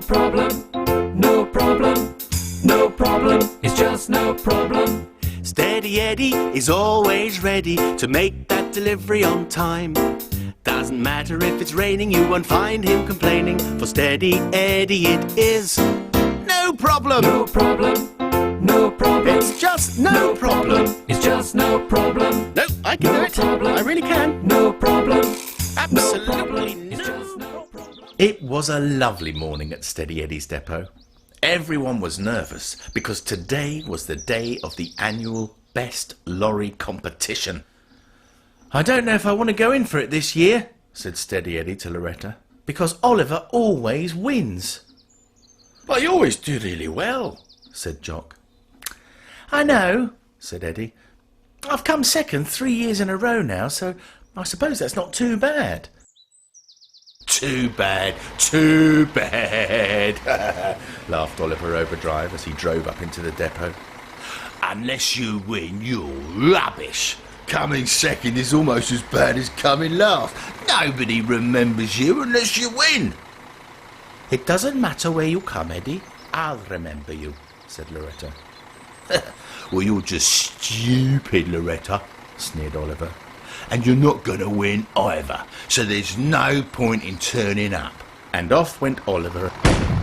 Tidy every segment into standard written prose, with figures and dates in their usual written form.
problem, no problem, no problem, it's just no problem. Steady Eddie is always ready to make that delivery on time. Doesn't matter if it's raining, you won't find him complaining. For Steady Eddie it is no problem. No problem, no problem, It's just no problem. it's just no problem. No, I can No do it. problem. I really can. No problem, Absolutely it's no just no problem. problem. It was a lovely morning at Steady Eddie's depot. Everyone was nervous because today was the day of the annual Best Lorry competition. I don't know if I want to go in for it this year, said Steady Eddie to Loretta, because Oliver always wins. But you always do really well. Said Jock. I know, said Eddie. I've come second 3 years in a row now, so I suppose that's not too bad. Too bad, too bad. Laughed Oliver Overdrive as he drove up into the depot. Unless you win, you're rubbish. Coming second is almost as bad as coming last. Nobody remembers you unless you win. It doesn't matter where you come, Eddie. I'll remember you, said Loretta. Well, you're just stupid, Loretta, sneered Oliver. And you're not going to win either, so there's no point in turning up. And off went Oliver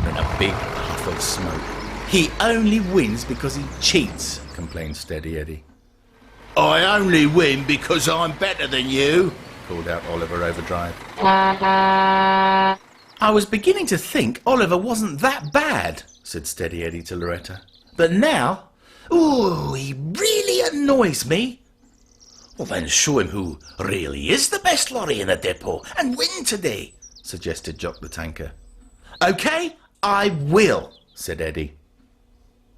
in a big puff of smoke. He only wins because he cheats, complained Steady Eddie. I only win because I'm better than you, Called out Oliver Overdrive. I was beginning to think Oliver wasn't that bad, said Steady Eddie to Loretta. But now, ooh, he really annoys me. Well, then show him who really is the best lorry in the depot and win today, Suggested Jock the Tanker. OK, I will, said Eddie.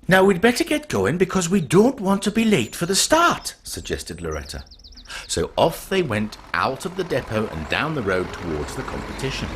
Now we'd better get going because we don't want to be late for the start, suggested Loretta. So off they went out of the depot and down the road towards the competition.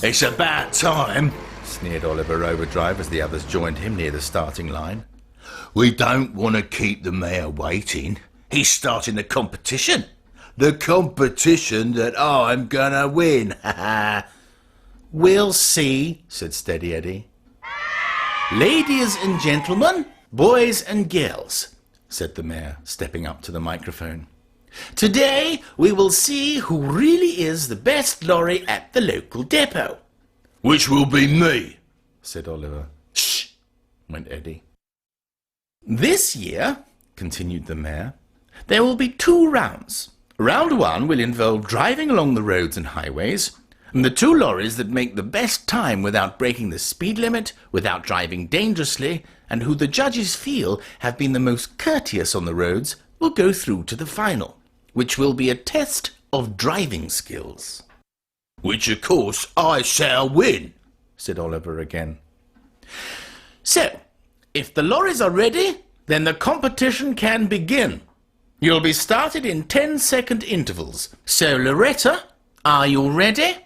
It's about time. Sneered Oliver Overdrive as the others joined him near the starting line. We don't want to keep the mayor waiting. He's starting the competition. The competition that I'm gonna win. We'll see, said Steady Eddie. Ladies and gentlemen, boys and girls, said the mayor, stepping up to the microphone. Today we will see who really is the best lorry at the local depot. Which will be me, Said Oliver. Shh, went Eddie. This year, continued the mayor, there will be 2 rounds. Round 1 will involve driving along the roads and highways, and the 2 lorries that make the best time without breaking the speed limit, without driving dangerously, and who the judges feel have been the most courteous on the roads will go through to the final, which will be a test of driving skills. which of course I shall win, said Oliver again. So, if the lorries are ready, then the competition can begin. You'll be started in 10-second intervals. So, Loretta, are you ready?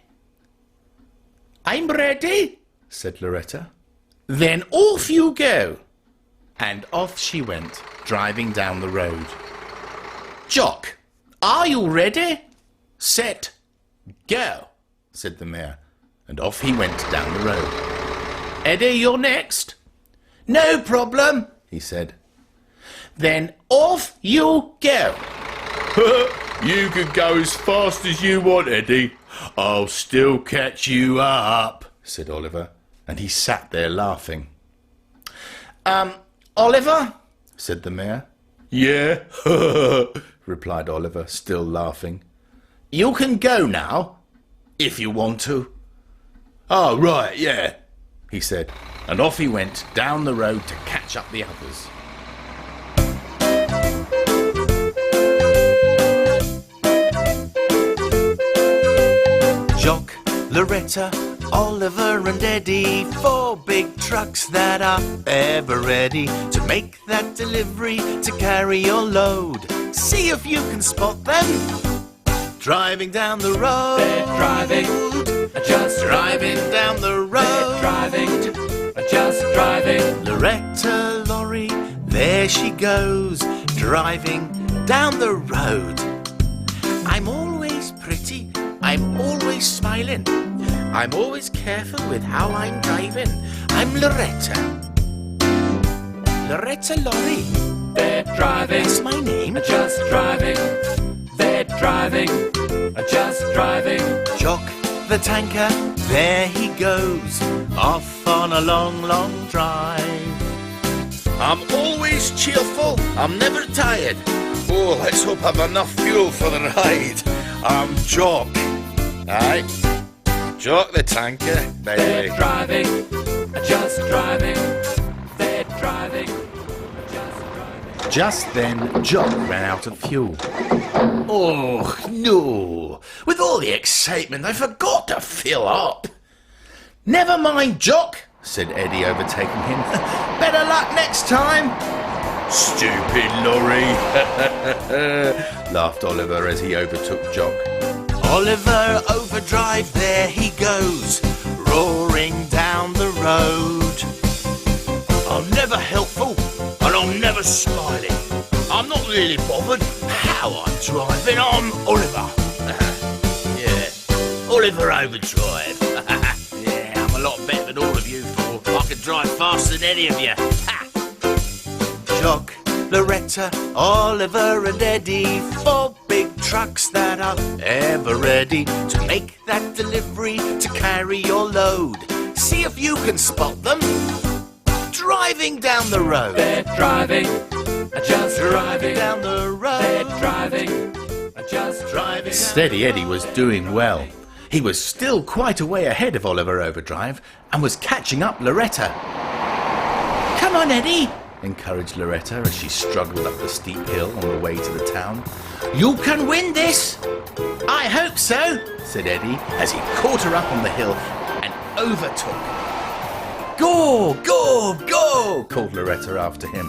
I'm ready, said Loretta. Then off you go. And off she went, driving down the road. Jock, are you ready? Set, go, said the mayor, and off he went down the road. Eddie, you're next. No problem, he said. Then off you go. You can go as fast as you want, Eddie. I'll still catch you up, said Oliver, and he sat there laughing. Oliver, said the mayor. Yeah, replied Oliver, still laughing. You can go now, if you want to. Oh, right, yeah, he said, and off he went down the road to catch up the others. Loretta, Oliver and Eddie, 4 big trucks that are ever ready to make that delivery, to carry your load. See if you can spot them driving down the road. They're driving, just Driving down the road. driving, just driving. Loretta, Lorry, there she goes, driving down the road. I'm always pretty, I'm always smiling, I'm always careful with how I'm driving. I'm Loretta. Loretta Lorry, They're driving, that's my name. just driving. They're driving, just driving. Jock the tanker, there he goes, off on a long, long drive. I'm always cheerful, I'm never tired. Oh, let's hope I've enough fuel for the ride. I'm Jock. Aye, Jock the tanker, They're baby. driving, just driving. They're driving, just driving. Just then, Jock ran out of fuel. Oh, no. With all the excitement, I forgot to fill up. Never mind, Jock, said Eddie, overtaking him. Better luck next time. Stupid lorry, laughed Oliver as he overtook Jock. Oliver Overdrive, there he goes, roaring down the road. I'm never helpful and I'm never smiling. I'm not really bothered how I'm driving. I'm Oliver. Yeah, Oliver Overdrive. Yeah, I'm a lot better than all of you four. I can drive faster than any of you. Ha! Jock, Loretta, Oliver and Eddie, 4 big trucks that are ever ready to make that delivery, to carry your load. See if you can spot them driving down the road. They're driving, just driving. Down the They're road. driving, just driving. Steady Eddie was doing well. He was still quite a way ahead of Oliver Overdrive and was catching up Loretta. Come on, Eddie, encouraged Loretta as she struggled up the steep hill on the way to the town. You can win this! I hope so, said Eddie as he caught her up on the hill and overtook. Go, go, go, called Loretta after him.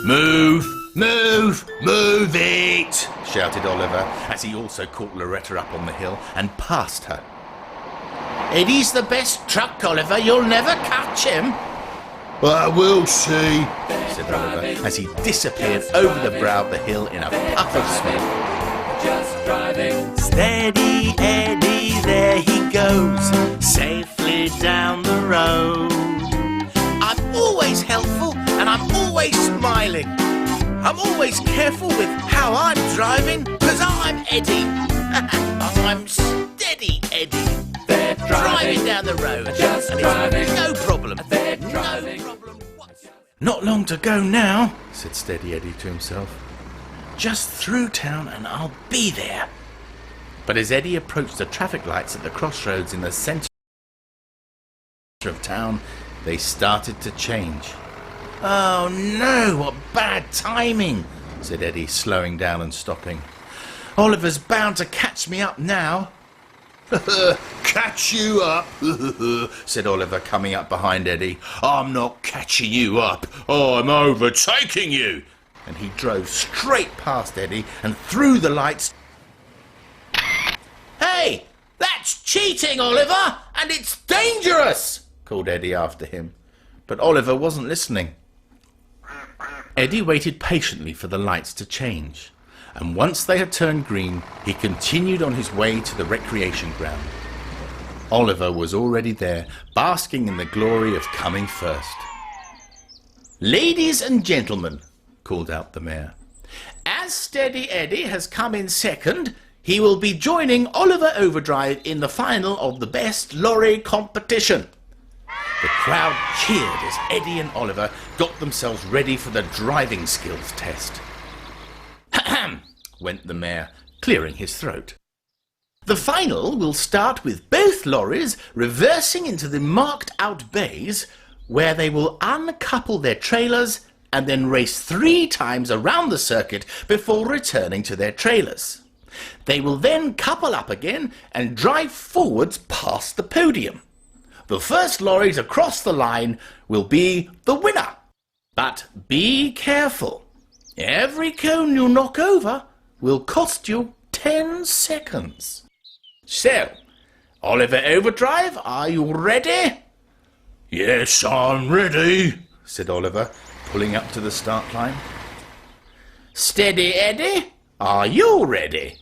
Move, move, move it, shouted Oliver as he also caught Loretta up on the hill and passed her. Eddie's the best truck, Oliver. You'll never catch him. I will see, said Oliver as he disappeared over the brow of the hill in a puff of smoke. Just driving, Steady Eddie, there he goes, safely down the road. I'm always helpful and I'm always smiling. I'm always careful with how I'm driving, 'cause I'm Eddie. I'm Steady Eddie. they're Driving driving, down the road. Just and it's driving. no problem. They're No driving. problem whatsoever. Not long to go now, said Steady Eddie to himself. Just through town and I'll be there. But as Eddie approached the traffic lights at the crossroads in the centre of town, they started to change. Oh no, what bad timing, said Eddie, slowing down and stopping. Oliver's bound to catch me up now. Catch you up, said Oliver, coming up behind Eddie. I'm not catching you up, I'm overtaking you. And he drove straight past Eddie and through the lights. Hey, that's cheating, Oliver, and it's dangerous, called Eddie after him. But Oliver wasn't listening. Eddie waited patiently for the lights to change, and once they had turned green, he continued on his way to the recreation ground. Oliver was already there, basking in the glory of coming first. Ladies and gentlemen, called out the mayor, as Steady Eddie has come in second, he will be joining Oliver Overdrive in the final of the best lorry competition. The crowd cheered as Eddie and Oliver got themselves ready for the driving skills test. Ahem, went the mayor, clearing his throat. The final will start with both lorries reversing into the marked out bays, where they will uncouple their trailers and then race 3 times around the circuit before returning to their trailers. They will then couple up again and drive forwards past the podium. The first lorry to cross the line will be the winner. But be careful. Every cone you knock over will cost you 10 seconds. So, Oliver Overdrive, are you ready? Yes, I'm ready, said Oliver, pulling up to the start line. Steady, Eddie, are you ready?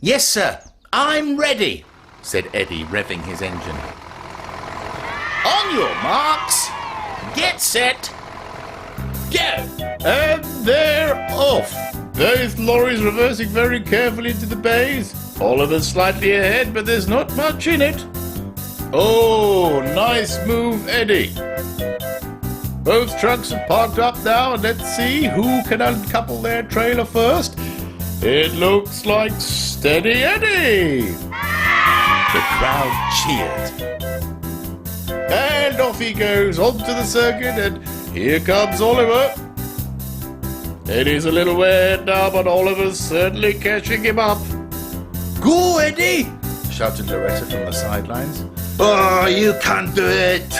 Yes, sir, I'm ready, said Eddie, revving his engine. On your marks, get set, go! And they're off. Both lorries reversing very carefully into the bays. Oliver's slightly ahead, but there's not much in it. Oh, nice move, Eddie. Both trucks are parked up now, and let's see who can uncouple their trailer first. It looks like Steady Eddie. The crowd cheered. And off he goes onto the circuit, and here comes Oliver. Eddie's a little way ahead now, but Oliver's certainly catching him up. Go, Eddie! Shouted Loretta from the sidelines. Oh, you can't do it,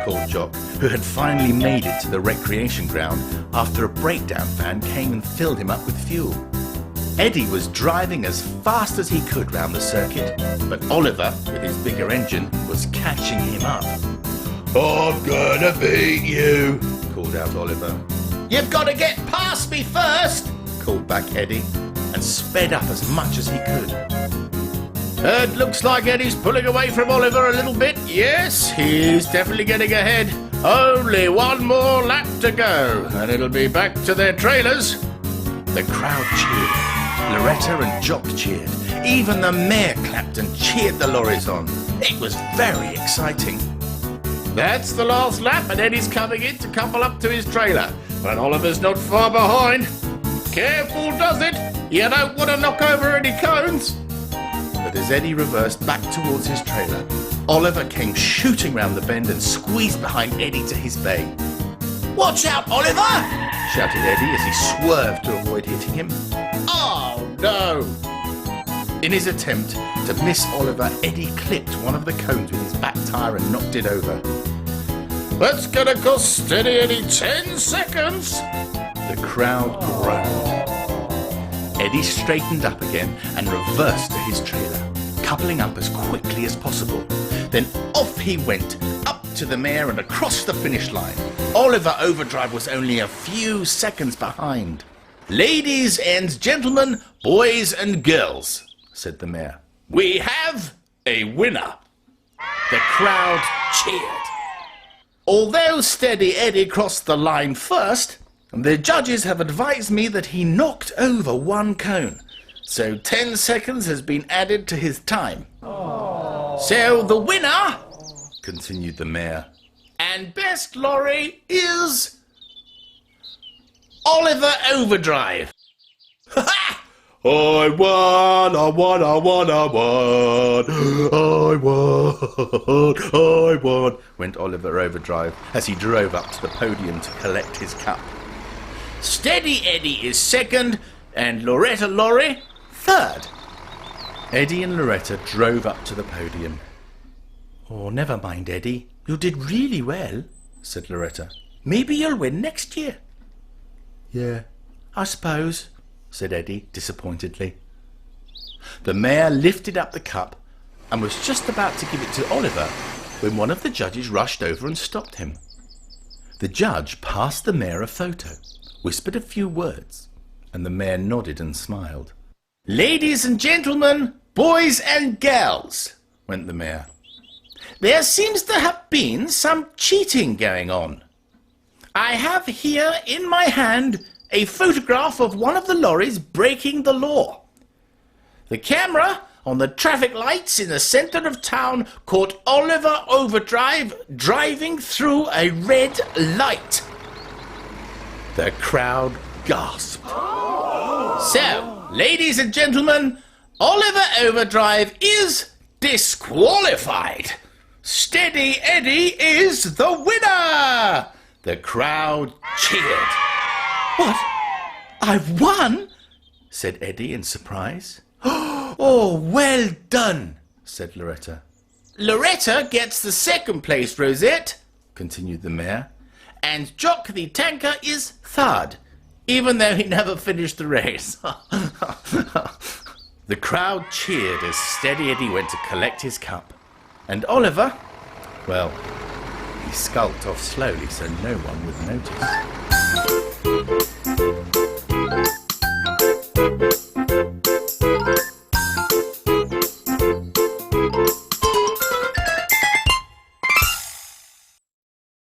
Called Jock, who had finally made it to the recreation ground after a breakdown van came and filled him up with fuel. Eddie was driving as fast as he could round the circuit, but Oliver, with his bigger engine, was catching him up. I'm gonna beat you, called out Oliver. You've got to get past me first, called back Eddie, and sped up as much as he could. It looks like Eddie's pulling away from Oliver a little bit. Yes, he's definitely getting ahead. Only one more lap to go, and it'll be back to their trailers. The crowd cheered. Loretta and Jock cheered. Even the mayor clapped and cheered the lorries on. It was very exciting. That's the last lap, and Eddie's coming in to couple up to his trailer. But Oliver's not far behind. Careful, does it? You don't want to knock over any cones. But as Eddie reversed back towards his trailer, Oliver came shooting round the bend and squeezed behind Eddie to his bay. Watch out, Oliver! Shouted Eddie as he swerved to avoid hitting him. Oh, no! In his attempt to miss Oliver, Eddie clipped one of the cones with his back tyre and knocked it over. That's gonna cost Steady Eddie 10 seconds! The crowd groaned. Eddie straightened up again and reversed to his trailer, coupling up as quickly as possible. Then off he went, up to the mayor and across the finish line. Oliver Overdrive was only a few seconds behind. Ladies and gentlemen, boys and girls, said the mayor, we have a winner. The crowd cheered. Although Steady Eddie crossed the line first, the judges have advised me that he knocked over one cone, so 10 seconds has been added to his time. Aww. So the winner, continued the mayor, and best lorry is Oliver Overdrive. Ha! I won, I won, I won, I won, I won, I won, went Oliver Overdrive as he drove up to the podium to collect his cup. Steady Eddie is second, and Loretta Lorry third. Eddie and Loretta drove up to the podium. Oh, never mind, Eddie. You did really well, said Loretta. Maybe you'll win next year. Yeah, I suppose, said Eddie disappointedly. The mayor lifted up the cup and was just about to give it to Oliver when one of the judges rushed over and stopped him. The judge passed the mayor a photo, whispered a few words, and the mayor nodded and smiled. Ladies and gentlemen, boys and girls, went the mayor. There seems to have been some cheating going on. I have here in my hand a photograph of one of the lorries breaking the law. The camera on the traffic lights in the centre of town caught Oliver Overdrive driving through a red light. The crowd gasped. So, ladies and gentlemen, Oliver Overdrive is disqualified. Steady Eddie is the winner. The crowd cheered. What? I've won? Said Eddie in surprise. Oh, well done, said Loretta. Loretta gets the second place, Rosette, continued the mayor, and Jock the tanker is third, even though he never finished the race. The crowd cheered as Steady Eddie went to collect his cup, and Oliver, well, he skulked off slowly so no one would notice.